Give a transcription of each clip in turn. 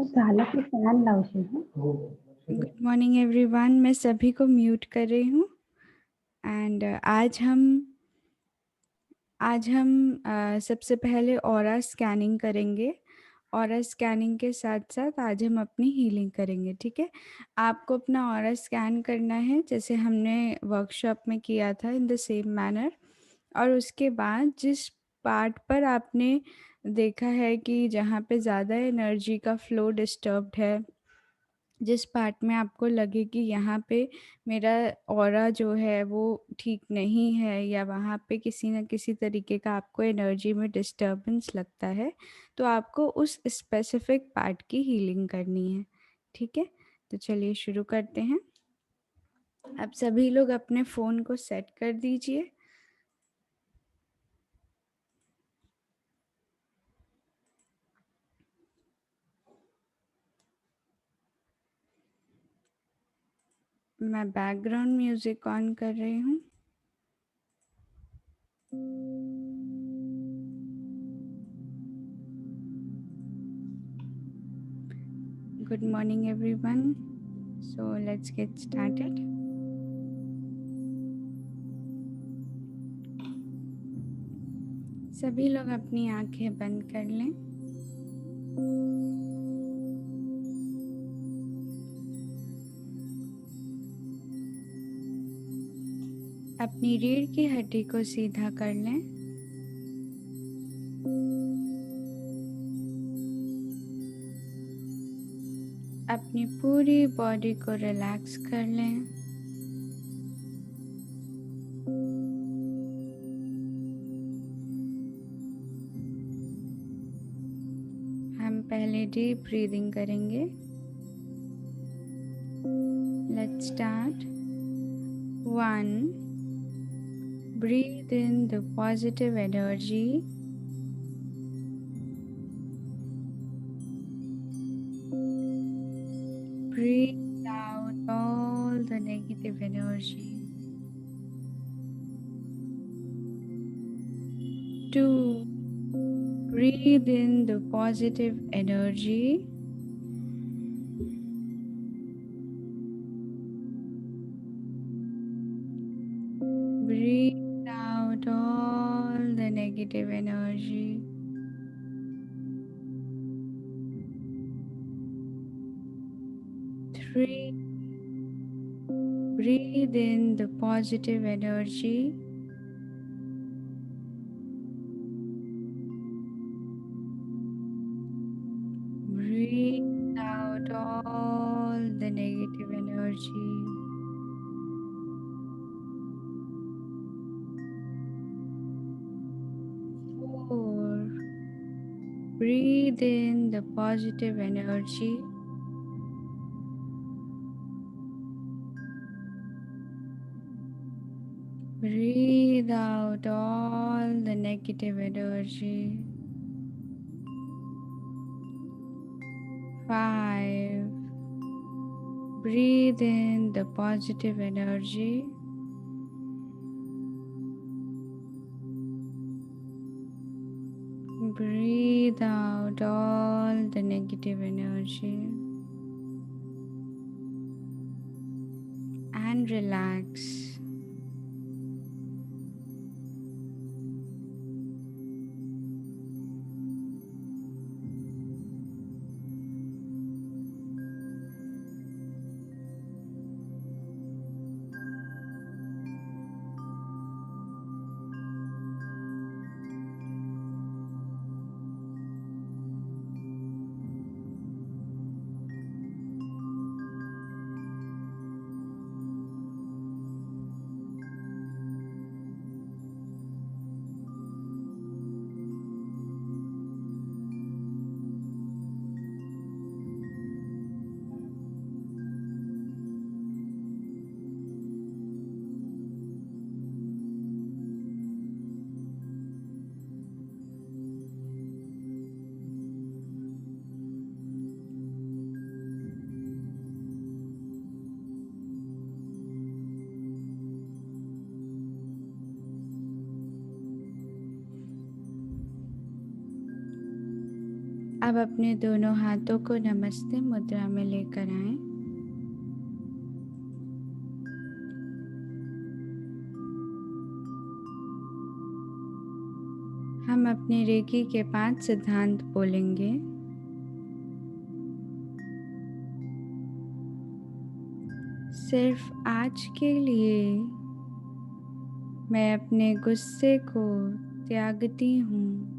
झालं की फॅन लावशील हं. Good morning everyone. मैं सभी को म्यूट कर रही हूँ एंड आज हम सबसे पहले ऑरा स्कैनिंग करेंगे। ऑरा स्कैनिंग के साथ साथ आज हम अपनी हीलिंग करेंगे। ठीक है, आपको अपना ऑरा स्कैन करना है जैसे हमने वर्कशॉप में किया था, इन द सेम मैनर। और उसके बाद जिस पार्ट पर आपने देखा है कि जहाँ पे ज़्यादा एनर्जी का फ्लो डिस्टर्ब्ड है, जिस पार्ट में आपको लगे कि यहाँ पे मेरा ऑरा जो है वो ठीक नहीं है, या वहाँ पे किसी न किसी तरीके का आपको एनर्जी में डिस्टर्बेंस लगता है, तो आपको उस स्पेसिफिक पार्ट की हीलिंग करनी है। ठीक है, तो चलिए शुरू करते हैं। अब सभी लोग अपने फ़ोन को सेट कर दीजिए। मैं बैकग्राउंड म्यूज़िक ऑन कर रही हूँ। Good morning everyone, so let's get started. सभी लोग अपनी आंखें बंद कर लें। अपनी रीढ़ की हड्डी को सीधा कर लें। अपनी पूरी बॉडी को रिलैक्स कर लें। हम पहले डीप ब्रीदिंग करेंगे। Let's start. 1, breathe in the positive energy. Breathe out all the negative energy. 2, breathe in the positive energy. Breathe out all the negative energy. 3, breathe in the positive energy. Breathe out all the negative energy. 4, breathe in the positive energy. Breathe out all the negative energy. 5, breathe in the positive energy. Breathe out all the negative energy. And relax. अब अपने दोनों हाथों को नमस्ते मुद्रा में लेकर आएं। हम अपने रेकी के 5 सिद्धांत बोलेंगे। सिर्फ आज के लिए मैं अपने गुस्से को त्यागती हूँ।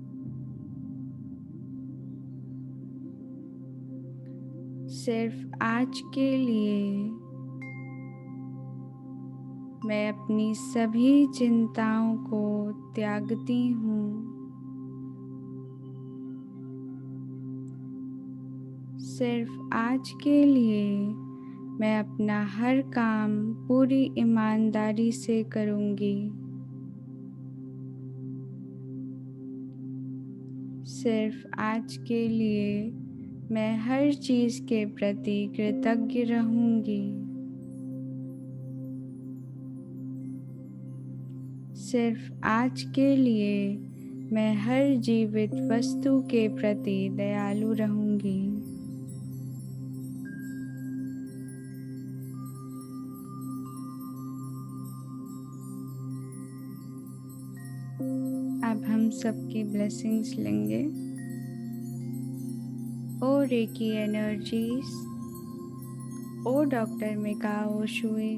सिर्फ आज के लिए मैं अपनी सभी चिंताओं को त्यागती हूँ। सिर्फ आज के लिए मैं अपना हर काम पूरी ईमानदारी से करूँगी। सिर्फ आज के लिए मैं हर चीज़ के प्रति कृतज्ञ रहूँगी। सिर्फ आज के लिए मैं हर जीवित वस्तु के प्रति दयालु रहूँगी। अब हम सबकी ब्लेसिंग्स लेंगे। ओ रेकी एनर्जीज, ओ डॉक्टर मिकाओ शुई,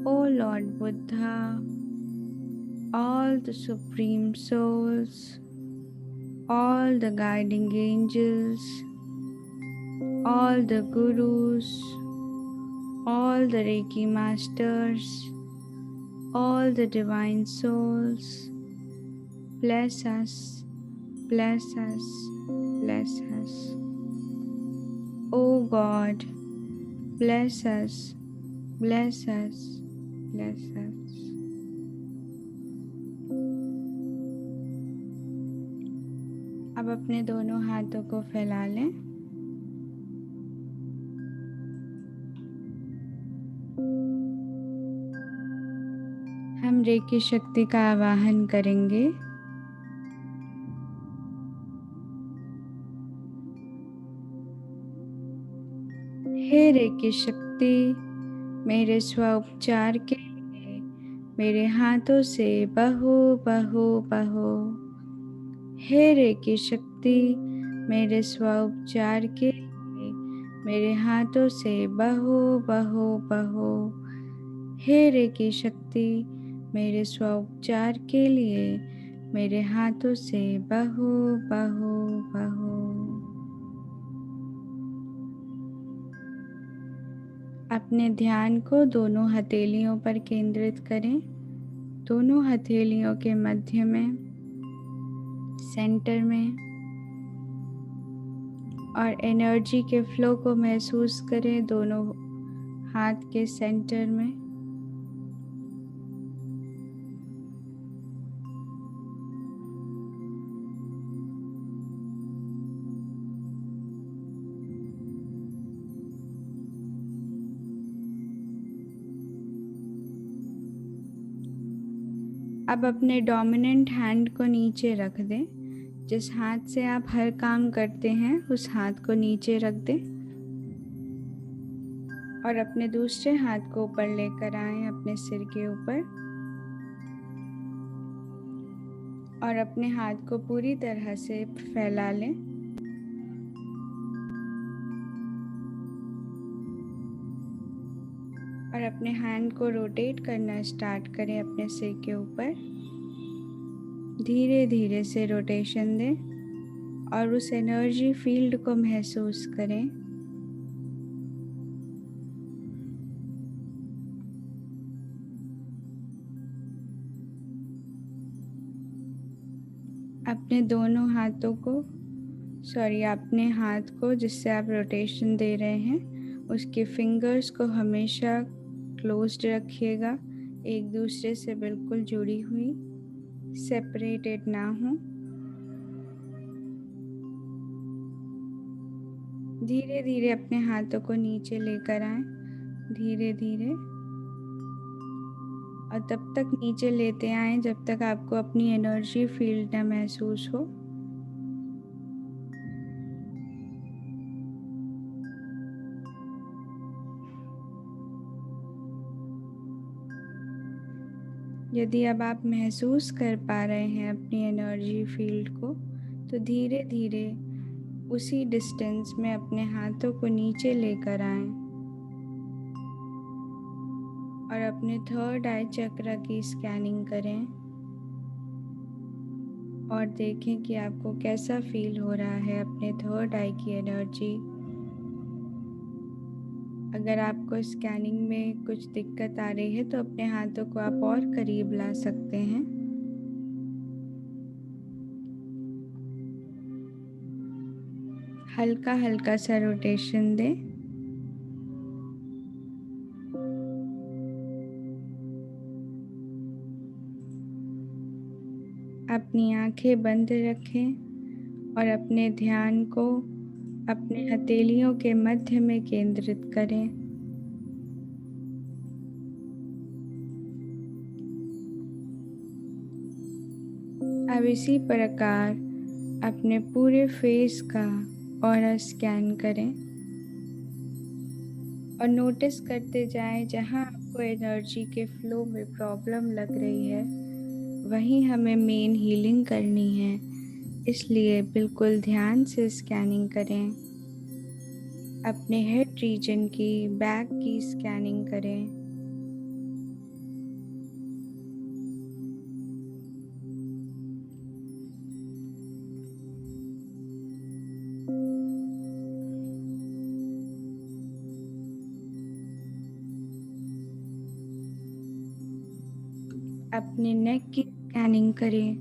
ओ lord Buddha, all the supreme souls, all the guiding angels, all the gurus, all the Reiki masters, all the divine souls, bless us, bless us, bless us. Oh God, bless us, bless us, bless us. अब अपने दोनों हाथों को फैला लें। हम recce शक्ति का आवाहन करेंगे। हे रेकी शक्ति, मेरे स्व उपचार के लिए मेरे हाथों से बहो बहो बहो। हे रेकी शक्ति, मेरे स्व उपचार के लिए मेरे हाथों से बहो बहो बहो। हे रेकी शक्ति, मेरे स्व उपचार के लिए मेरे हाथों से बहो बहो बहो। अपने ध्यान को दोनों हथेलियों पर केंद्रित करें। दोनों हथेलियों के मध्य में, सेंटर में, और एनर्जी के फ्लो को महसूस करें दोनों हाथ के सेंटर में। अब अपने डोमिनेंट हैंड को नीचे रख दें। जिस हाथ से आप हर काम करते हैं उस हाथ को नीचे रख दें और अपने दूसरे हाथ को ऊपर लेकर आएं अपने सिर के ऊपर, और अपने हाथ को पूरी तरह से फैला लें। और अपने हैंड को रोटेट करना स्टार्ट करें अपने सिर के ऊपर। धीरे धीरे से रोटेशन दें और उस एनर्जी फील्ड को महसूस करें। अपने दोनों हाथों को अपने हाथ को जिससे आप रोटेशन दे रहे हैं उसके फिंगर्स को हमेशा क्लोज्ड रखिएगा, एक दूसरे से बिल्कुल जुड़ी हुई, सेपरेटेड ना हो। धीरे धीरे अपने हाथों को नीचे लेकर आएं, धीरे धीरे, और तब तक नीचे लेते आएं जब तक आपको अपनी एनर्जी फील्ड ना महसूस हो। यदि अब आप महसूस कर पा रहे हैं अपनी एनर्जी फील्ड को, तो धीरे धीरे उसी डिस्टेंस में अपने हाथों को नीचे लेकर आएं और अपने थर्ड आई चक्र की स्कैनिंग करें और देखें कि आपको कैसा फील हो रहा है अपने थर्ड आई की एनर्जी। अगर आपको स्कैनिंग में कुछ दिक्कत आ रही है तो अपने हाथों को आप और करीब ला सकते हैं। हल्का हल्का सा रोटेशन दें। अपनी आंखें बंद रखें और अपने ध्यान को अपने हथेलियों के मध्य में केंद्रित करें। अब इसी प्रकार अपने पूरे फेस का ऑरा स्कैन करें और नोटिस करते जाएं जहां आपको एनर्जी के फ्लो में प्रॉब्लम लग रही है वहीं हमें मेन हीलिंग करनी है, इसलिए बिल्कुल ध्यान से स्कैनिंग करें। अपने हेड रीजन की, बैक की स्कैनिंग करें। अपने नेक की स्कैनिंग करें।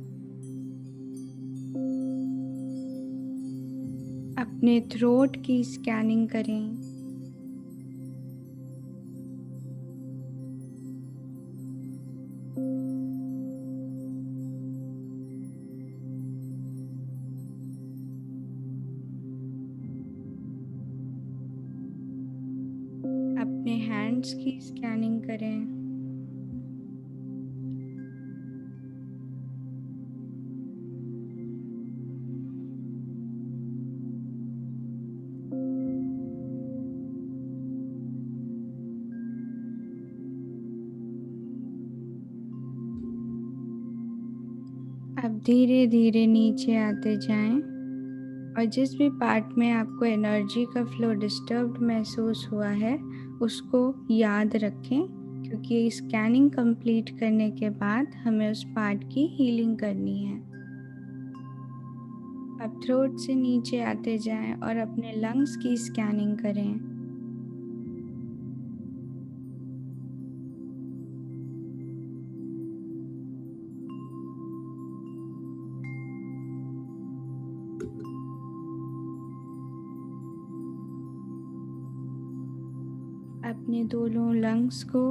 अपने थ्रोट की स्कैनिंग करें। अपने हैंड्स की स्कैनिंग करें। अब धीरे धीरे नीचे आते जाएं और जिस भी पार्ट में आपको एनर्जी का फ्लो डिस्टर्ब्ड महसूस हुआ है उसको याद रखें, क्योंकि स्कैनिंग कंप्लीट करने के बाद हमें उस पार्ट की हीलिंग करनी है। अब थ्रोट से नीचे आते जाएं और अपने लंग्स की स्कैनिंग करें। अपने दोनों लंग्स को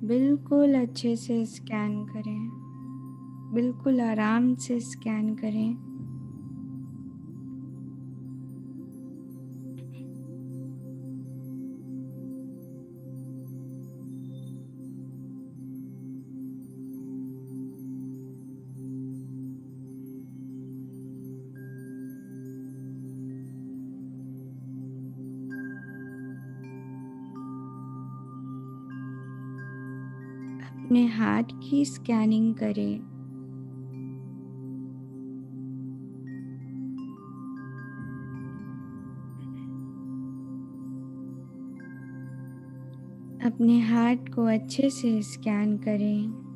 बिल्कुल अच्छे से स्कैन करें, बिल्कुल आराम से स्कैन करें। अपने हार्ट की स्कैनिंग करें। अपने हार्ट को अच्छे से स्कैन करें।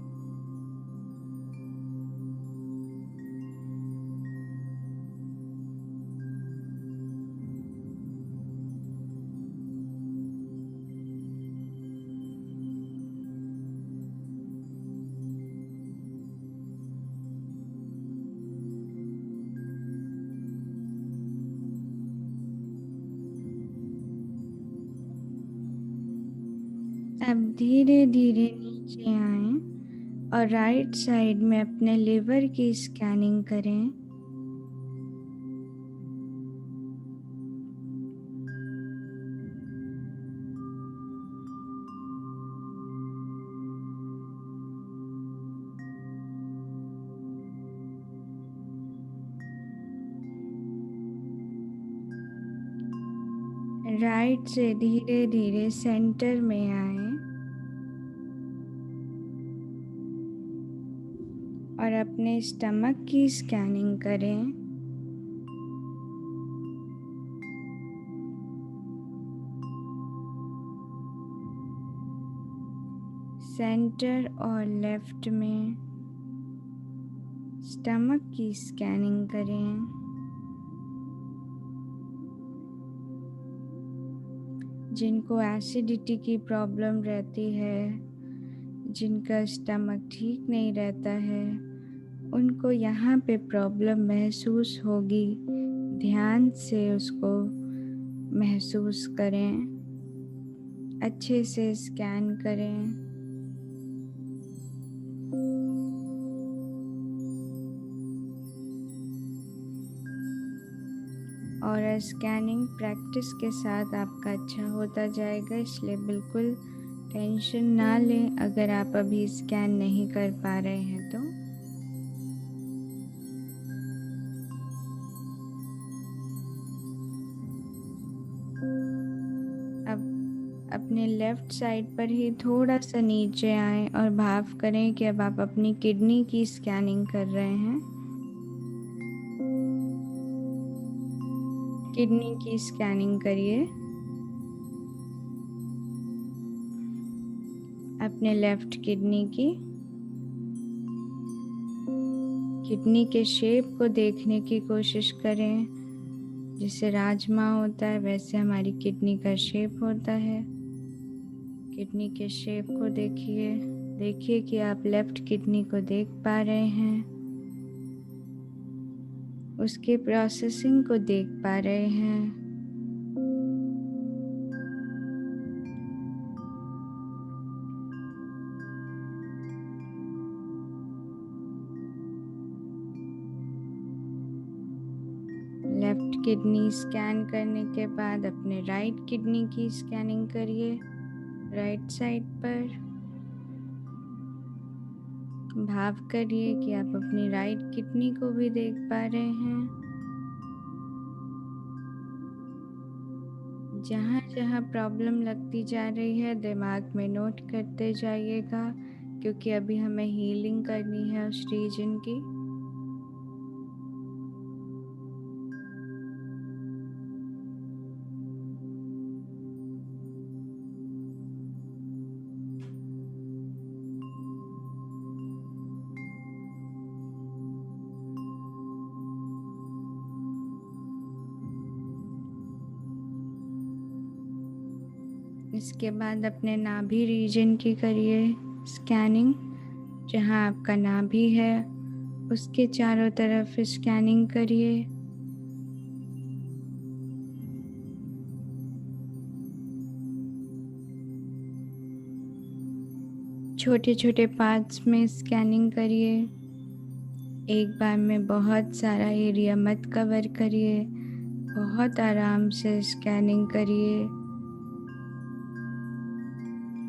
अब धीरे धीरे नीचे आएं और राइट साइड में अपने लिवर की स्कैनिंग करें। राइट से धीरे धीरे सेंटर में आएं। और अपने स्टमक की स्कैनिंग करें। सेंटर और लेफ्ट में स्टमक की स्कैनिंग करें। जिनको एसिडिटी की प्रॉब्लम रहती है, जिनका स्टमक ठीक नहीं रहता है, उनको यहाँ पे प्रॉब्लम महसूस होगी। ध्यान से उसको महसूस करें, अच्छे से स्कैन करें। और स्कैनिंग प्रैक्टिस के साथ आपका अच्छा होता जाएगा, इसलिए बिल्कुल टेंशन ना लें अगर आप अभी स्कैन नहीं कर पा रहे हैं तो। अब अपने लेफ्ट साइड पर ही थोड़ा सा नीचे आएं और भाव करें कि अब आप अपनी किडनी की स्कैनिंग कर रहे हैं। किडनी की स्कैनिंग करिए अपने लेफ्ट किडनी की। किडनी के शेप को देखने की कोशिश करें। जैसे राजमा होता है वैसे हमारी किडनी का शेप होता है। किडनी के शेप को देखिए कि आप लेफ्ट किडनी को देख पा रहे हैं, उसके प्रोसेसिंग को देख पा रहे हैं। लेफ्ट किडनी स्कैन करने के बाद अपने राइट किडनी की स्कैनिंग करिए राइट साइड पर। भाव करिए कि आप अपनी राइट किडनी को भी देख पा रहे हैं। जहाँ जहाँ प्रॉब्लम लगती जा रही है दिमाग में नोट करते जाइएगा, क्योंकि अभी हमें हीलिंग करनी है उस रीजन की। इसके बाद अपने नाभि रीजन की करिए स्कैनिंग। जहाँ आपका नाभि है उसके चारों तरफ स्कैनिंग करिए। छोटे छोटे पार्ट्स में स्कैनिंग करिए। एक बार में बहुत सारा एरिया मत कवर करिए, बहुत आराम से स्कैनिंग करिए।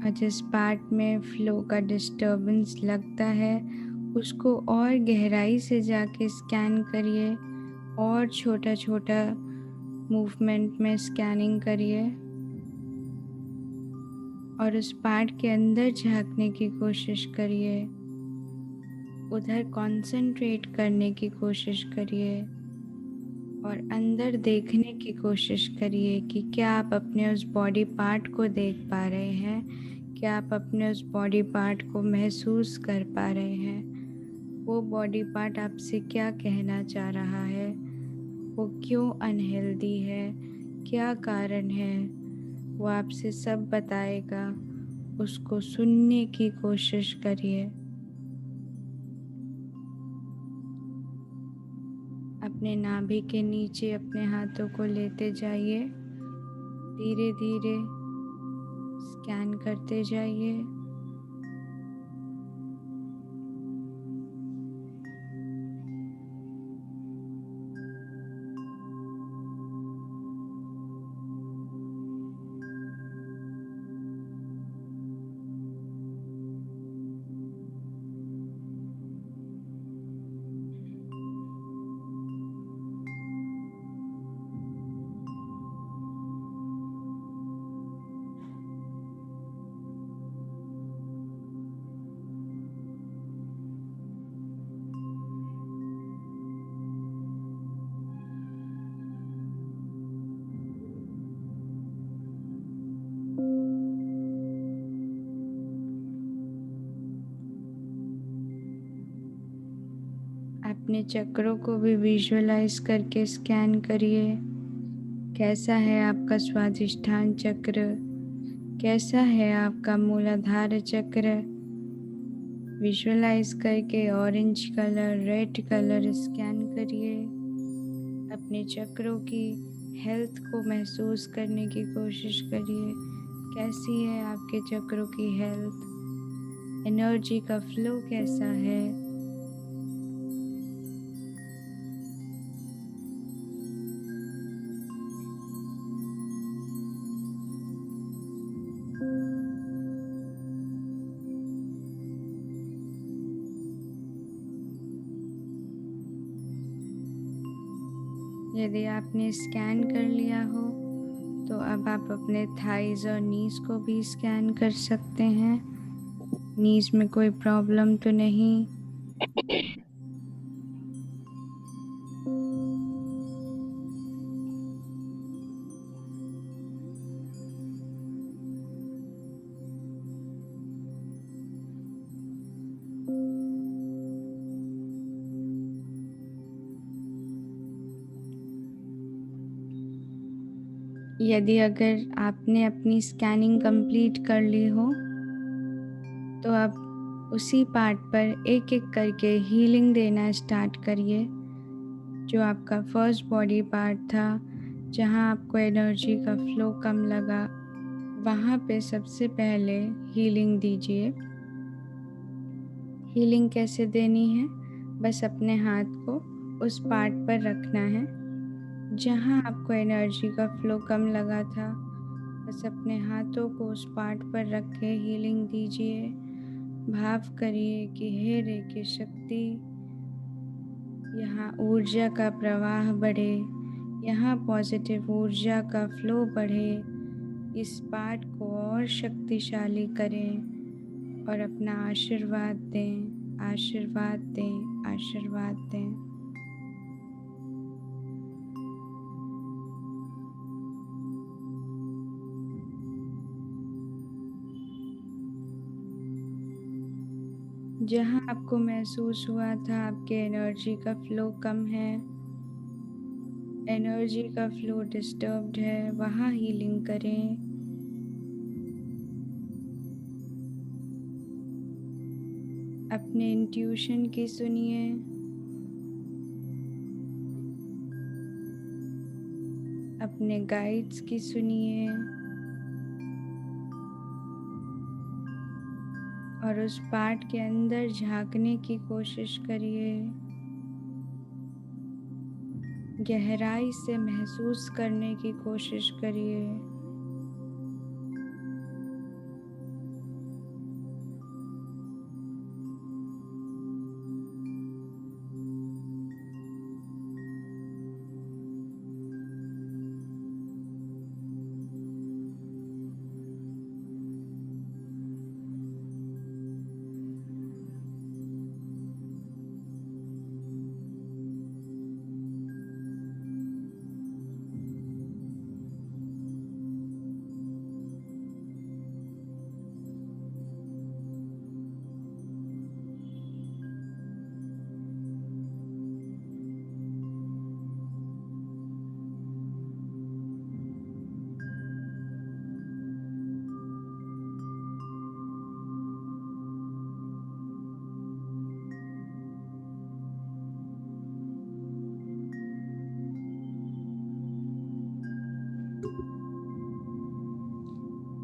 और जिस पार्ट में फ्लो का डिस्टर्बेंस लगता है उसको और गहराई से जाके स्कैन करिए और छोटा छोटा मूवमेंट में स्कैनिंग करिए और उस पार्ट के अंदर झांकने की कोशिश करिए, उधर कंसंट्रेट करने की कोशिश करिए और अंदर देखने की कोशिश करिए कि क्या आप अपने उस बॉडी पार्ट को देख पा रहे हैं, क्या आप अपने उस बॉडी पार्ट को महसूस कर पा रहे हैं। वो बॉडी पार्ट आपसे क्या कहना चाह रहा है, वो क्यों अनहेल्दी है, क्या कारण है, वो आपसे सब बताएगा। उसको सुनने की कोशिश करिए। अपने नाभि के नीचे अपने हाथों को लेते जाइए, धीरे धीरे स्कैन करते जाइए। अपने चक्रों को भी विजुअलाइज करके स्कैन करिए। कैसा है आपका स्वादिष्ठान चक्र, कैसा है आपका मूलाधार चक्र। विजुअलाइज करके orange colour, red colour scan करिए। अपने चक्रों की हेल्थ को महसूस करने की कोशिश करिए। कैसी है आपके चक्रों की हेल्थ, एनर्जी का फ्लो कैसा है। यदि आपने स्कैन कर लिया हो तो अब आप अपने थाइज और नीज को भी स्कैन कर सकते हैं। नीज में कोई प्रॉब्लम तो नहीं। यदि अगर आपने अपनी स्कैनिंग कंप्लीट कर ली हो तो अब उसी पार्ट पर एक एक करके हीलिंग देना स्टार्ट करिए। जो आपका फर्स्ट बॉडी पार्ट था, जहाँ आपको एनर्जी का फ्लो कम लगा, वहाँ पे सबसे पहले हीलिंग दीजिए। हीलिंग कैसे देनी है, बस अपने हाथ को उस पार्ट पर रखना है जहाँ आपको एनर्जी का फ्लो कम लगा था। बस अपने हाथों को उस पार्ट पर रख के हीलिंग दीजिए। भाव करिए कि हे रेकी शक्ति, यहाँ ऊर्जा का प्रवाह बढ़े, यहाँ पॉजिटिव ऊर्जा का फ्लो बढ़े। इस पार्ट को और शक्तिशाली करें और अपना आशीर्वाद दें, आशीर्वाद दें, आशीर्वाद दें। जहाँ आपको महसूस हुआ था आपके एनर्जी का फ्लो कम है, एनर्जी का फ्लो डिस्टर्ब्ड है, वहाँ हीलिंग करें। अपने इंट्यूशन की सुनिए। अपने गाइड्स की सुनिए और उस पार्ट के अंदर झांकने की कोशिश करिए। गहराई से महसूस करने की कोशिश करिए।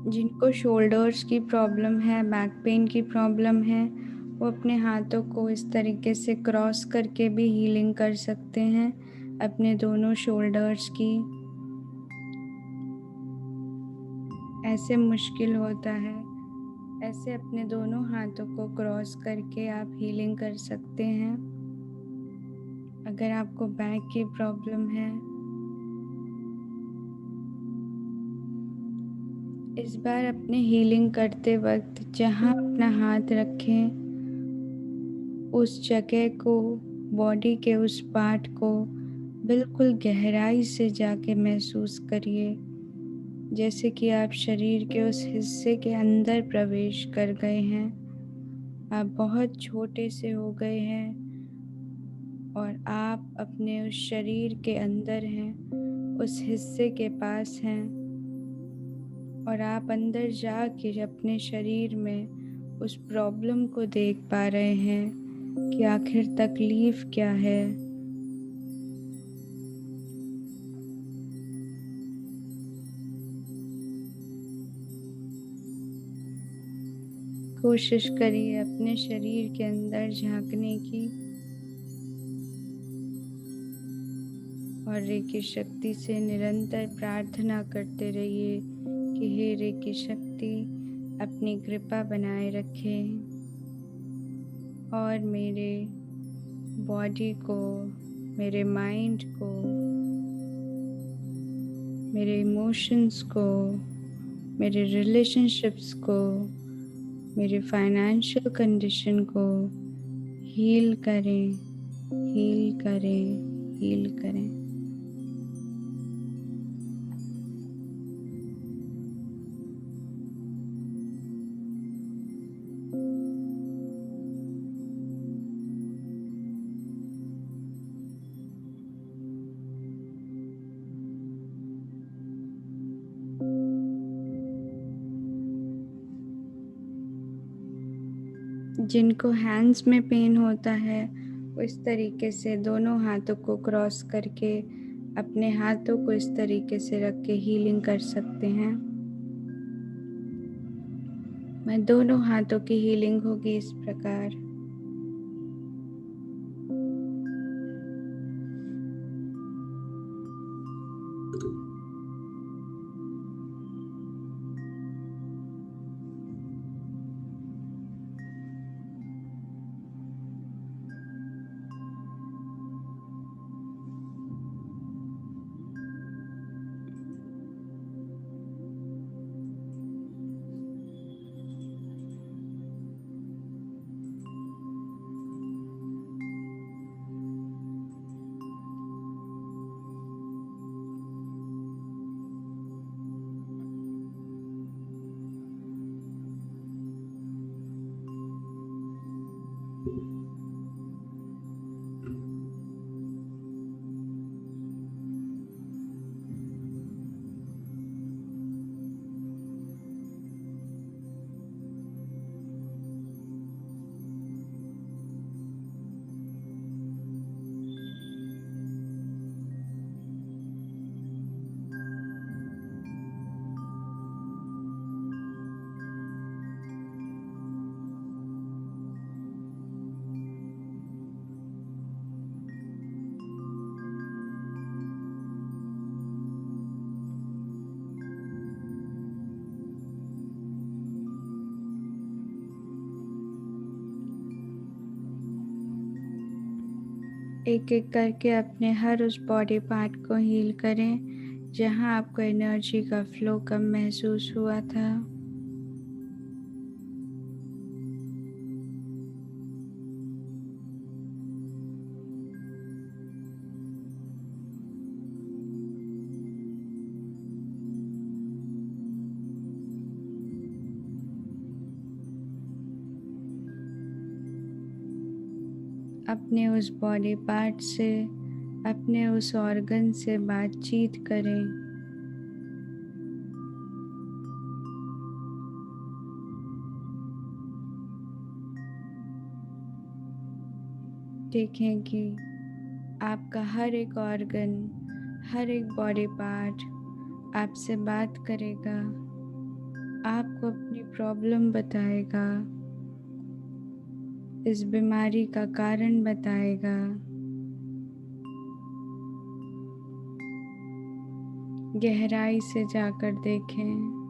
जिनको शोल्डर्स की प्रॉब्लम है, बैक पेन की प्रॉब्लम है, वो अपने हाथों को इस तरीके से क्रॉस करके भी हीलिंग कर सकते हैं अपने दोनों शोल्डर्स की। ऐसे मुश्किल होता है, ऐसे अपने दोनों हाथों को क्रॉस करके आप हीलिंग कर सकते हैं। अगर आपको बैक की प्रॉब्लम है, इस बार अपने हीलिंग करते वक्त जहाँ अपना हाथ रखें, उस जगह को, बॉडी के उस पार्ट को बिल्कुल गहराई से जाके महसूस करिए, जैसे कि आप शरीर के उस हिस्से के अंदर प्रवेश कर गए हैं। आप बहुत छोटे से हो गए हैं और आप अपने उस शरीर के अंदर हैं, उस हिस्से के पास हैं, और आप अंदर जाके अपने शरीर में उस प्रॉब्लम को देख पा रहे हैं कि आखिर तकलीफ क्या है। कोशिश करिए अपने शरीर के अंदर झांकने की और रेकी शक्ति से निरंतर प्रार्थना करते रहिए कि हे रेकी शक्ति अपनी कृपा बनाए रखे और मेरे बॉडी को, मेरे माइंड को, मेरे इमोशंस को, मेरे रिलेशनशिप्स को, मेरे फाइनेंशियल कंडीशन को हील करें, हील करें, हील करें। जिनको हैंड्स में पेन होता है वो इस तरीके से दोनों हाथों को क्रॉस करके अपने हाथों को इस तरीके से रख के हीलिंग कर सकते हैं। मैं दोनों हाथों की हीलिंग होगी इस प्रकार। एक एक करके अपने हर उस बॉडी पार्ट को हील करें जहां आपको एनर्जी का फ्लो कम महसूस हुआ था। अपने उस बॉडी पार्ट से, अपने उस ऑर्गन से बातचीत करें। देखें कि आपका हर एक ऑर्गन, हर एक बॉडी पार्ट आपसे बात करेगा, आपको अपनी प्रॉब्लम बताएगा, इस बीमारी का कारण बताएगा। गहराई से जाकर देखें।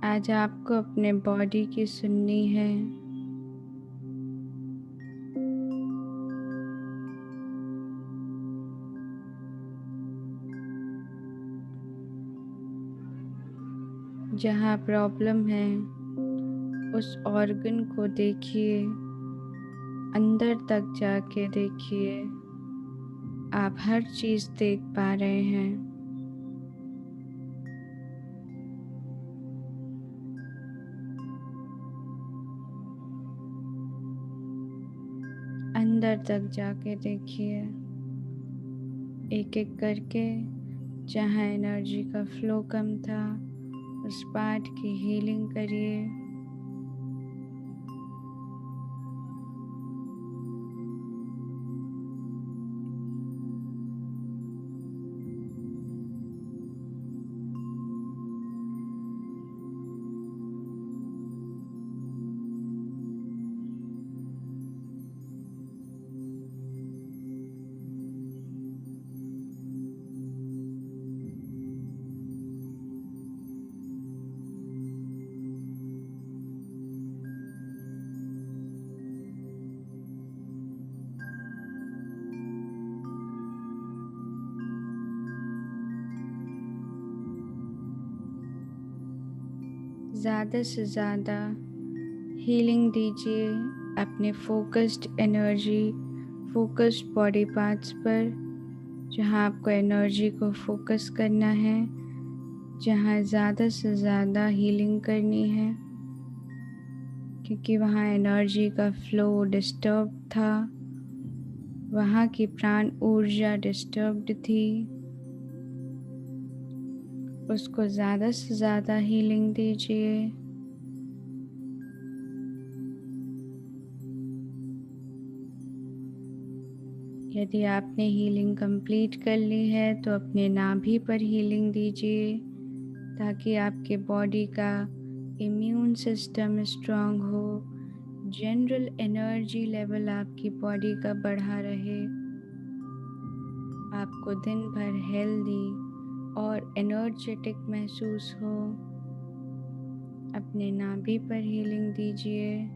आज आपको अपने बॉडी की सुननी है। जहाँ प्रॉब्लम है उस ऑर्गन को देखिए, अंदर तक जाके देखिए। आप हर चीज़ देख पा रहे हैं। अंदर तक जाके देखिए, एक एक करके। जहाँ एनर्जी का फ्लो कम था उस पार्ट की हीलिंग करिए। ज़्यादा से ज़्यादा हीलिंग दीजिए अपने focused energy, focused body parts पर, जहाँ आपको एनर्जी को फोकस करना है, जहाँ ज़्यादा से ज़्यादा हीलिंग करनी है, क्योंकि वहाँ एनर्जी का फ्लो डिस्टर्ब था, वहाँ की प्राण ऊर्जा डिस्टर्ब्ड थी। उसको ज़्यादा से ज़्यादा हीलिंग दीजिए। यदि आपने हीलिंग कंप्लीट कर ली है तो अपने नाभि पर हीलिंग दीजिए, ताकि आपके बॉडी का इम्यून सिस्टम स्ट्रांग हो, जनरल एनर्जी लेवल आपकी बॉडी का बढ़ा रहे, आपको दिन भर हेल्दी और एनर्जेटिक महसूस हो। अपने नाभि पर हीलिंग दीजिए।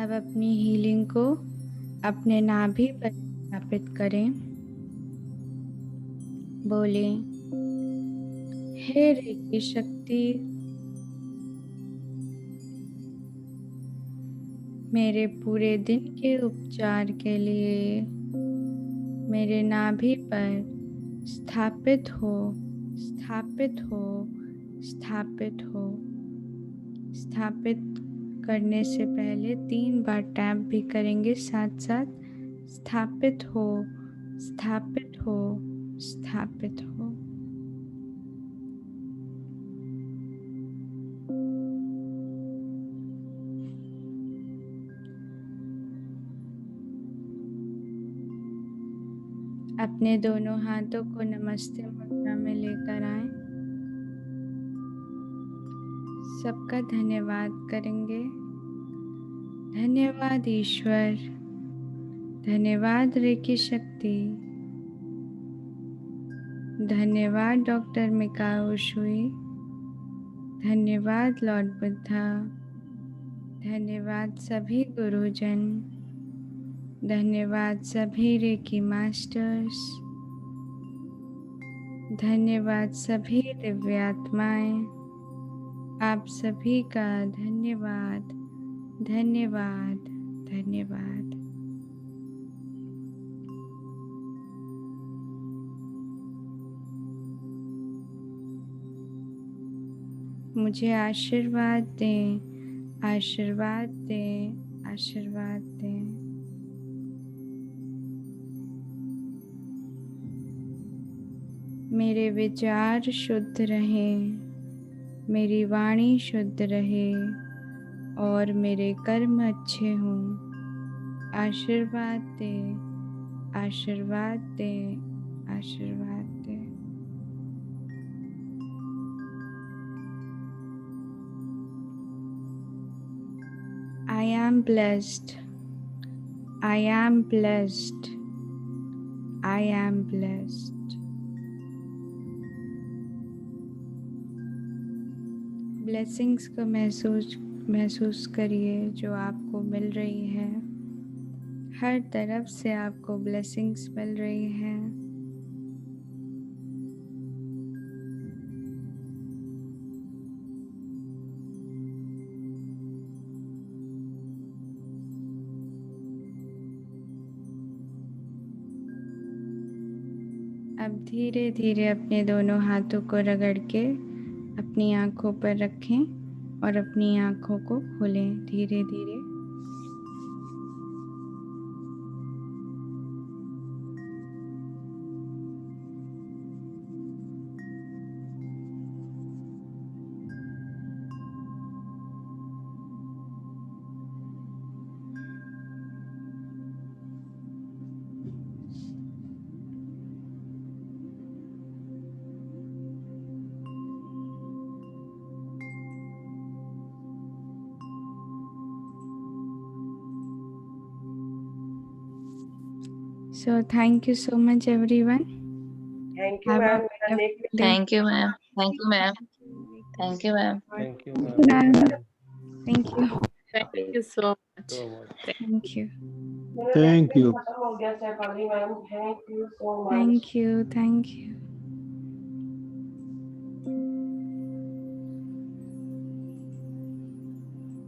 अब अपनी हीलिंग को अपने नाभि पर स्थापित करें। बोलें, हे रेकी शक्ति, मेरे पूरे दिन के उपचार के लिए मेरे नाभि पर स्थापित हो, स्थापित हो, स्थापित हो। स्थापित करने से पहले 3 बार टैप भी करेंगे साथ साथ। स्थापित हो, स्थापित हो, स्थापित हो। अपने दोनों हाथों को नमस्ते मुद्रा में लेकर आएं। सबका धन्यवाद करेंगे। धन्यवाद ईश्वर, धन्यवाद रेकी शक्ति, धन्यवाद डॉक्टर मिकाओ शुई, धन्यवाद लॉर्ड बुद्धा, धन्यवाद सभी गुरुजन, धन्यवाद सभी रेकी मास्टर्स, धन्यवाद सभी दिव्यात्माएं। आप सभी का धन्यवाद, धन्यवाद, धन्यवाद। मुझे आशीर्वाद दें, आशीर्वाद दें, आशीर्वाद दें। मेरे विचार शुद्ध रहें, मेरी वाणी शुद्ध रहे और मेरे कर्म अच्छे हों। आशीर्वाद दे, आशीर्वाद दे, आशीर्वाद दे। I am blessed, I am blessed, I am blessed. Blessings को महसूस करिए जो आपको मिल रही है। हर तरफ से आपको ब्लेसिंग्स मिल रही है। अब धीरे धीरे अपने दोनों हाथों को रगड़ के अपनी आँखों पर रखें और अपनी आँखों को खोलें धीरे धीरे। So thank you so much everyone. Thank you, Have a ma'am. wonderful day. Thank you, ma'am. Thank you, ma'am. Thank you, ma'am. Thank you, Thank you, ma'am. ma'am. Thank you. Thank you so much. So much. Thank you. मेरा Thank you. खत्म हो गया Shafali ma'am, thank you so much. Thank you. Thank you.